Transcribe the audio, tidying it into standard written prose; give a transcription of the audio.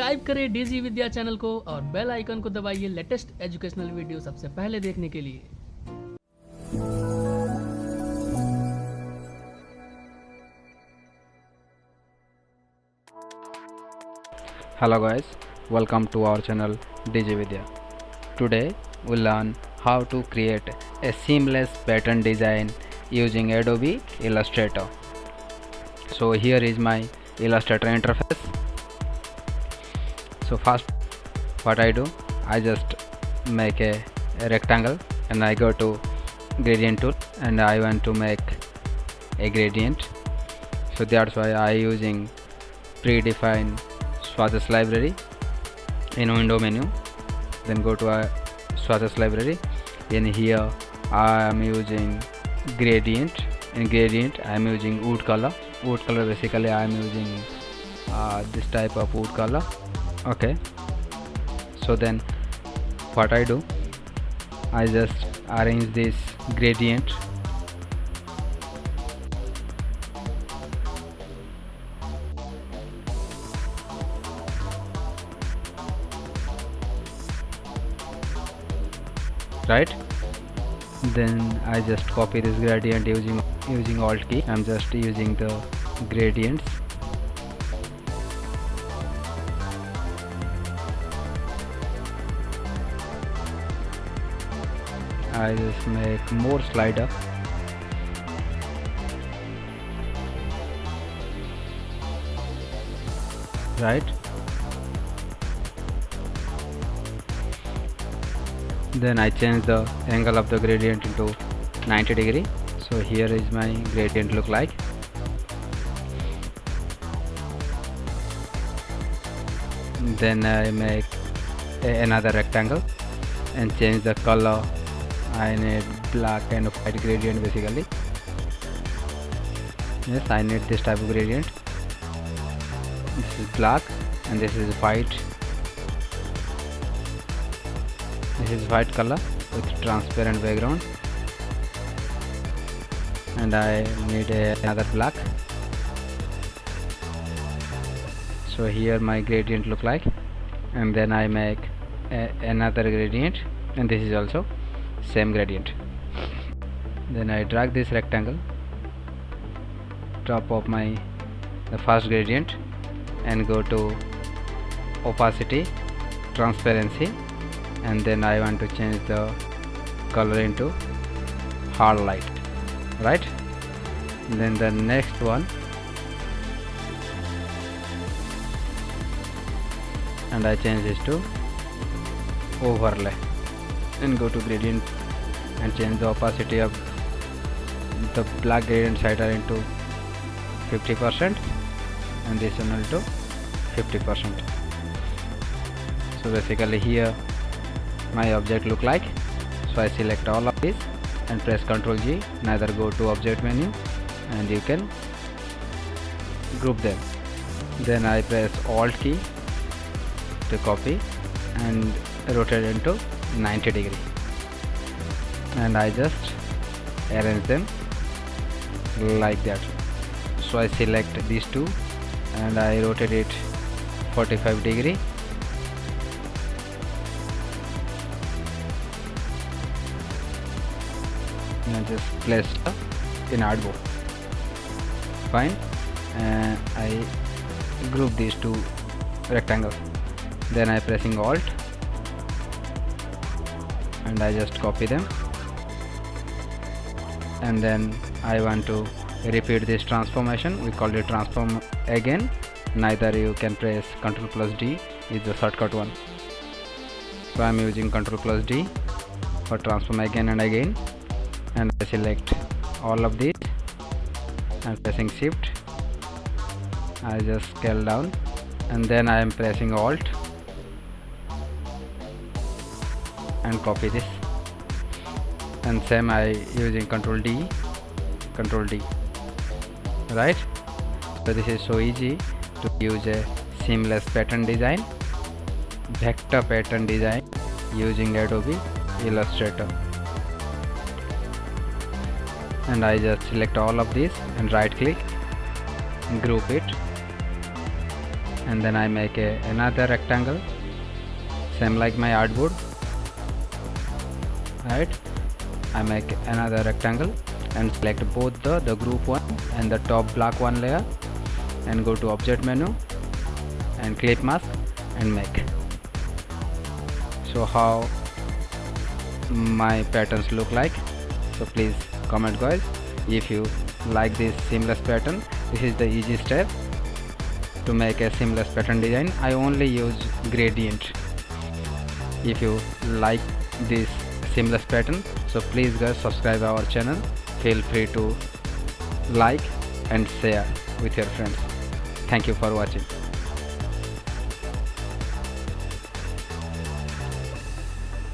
Subscribe करें DG विद्या channel को और बेल आइकन को दबाइए लेटेस्ट एजुकेशनल वीडियो सबसे पहले देखने के लिए। Hello guys, welcome to our channel DG Vidya. Today we'll learn how to create a seamless pattern design using Adobe Illustrator. So here is my Illustrator interface. So first what I do, I just make a rectangle and I go to gradient tool and I want to make a gradient. So that's why I using predefined swatches library in window menu, then go to a swatches library. In here I am using gradient. In gradient I am using wood color. Wood color basically I am using this type of wood color. Okay, so then what I do, I just arrange this gradient right. Then I just copy this gradient using alt key. I'm just using the gradients. I just make more slider. Right. Then I change the angle of the gradient into 90 degree. So here is my gradient look like. Then I make another rectangle and change the color. I need black and white gradient basically. Yes, I need this type of gradient. This is black and this is white. This is white color with transparent background, and I need another black. So here my gradient look like, and then I make another gradient, and this is also same gradient. Then I drag this rectangle top of the first gradient and go to opacity, transparency, and then I want to change the color into hard light, right. Then the next one, and I change this to overlay and go to gradient and change the opacity of the black gradient slider into 50% and this one into 50%. So basically here my object look like. So I select all of this and press Ctrl G, neither go to object menu, and you can group them. Then I press alt key to copy and rotate into 90 degree, and I just arrange them like that. So I select these two and I rotate it 45 degree, and just place in artboard. Fine. I group these two rectangles. Then I pressing alt and I just copy them, and then I want to repeat this transformation. We call it transform again. Neither you can press Ctrl plus D is the shortcut one. So I am using Ctrl plus D for transform again and again, and I select all of these and pressing shift. I just scale down, and then I am pressing alt and copy this, and same I using Ctrl D, right. So this is so easy to use a seamless pattern design, vector pattern design using Adobe Illustrator. And I just select all of these and right click, group it, and then I make another rectangle, same like my artboard. Right, I make another rectangle and select both the group one and the top black one layer, and go to object menu and clip mask and make. So how my patterns look like. So please comment guys if you like this seamless pattern. This is the easy step to make a seamless pattern design. I only use gradient. If you like this seamless pattern, so please guys subscribe our channel. Feel free to like and share with your friends. Thank you for watching.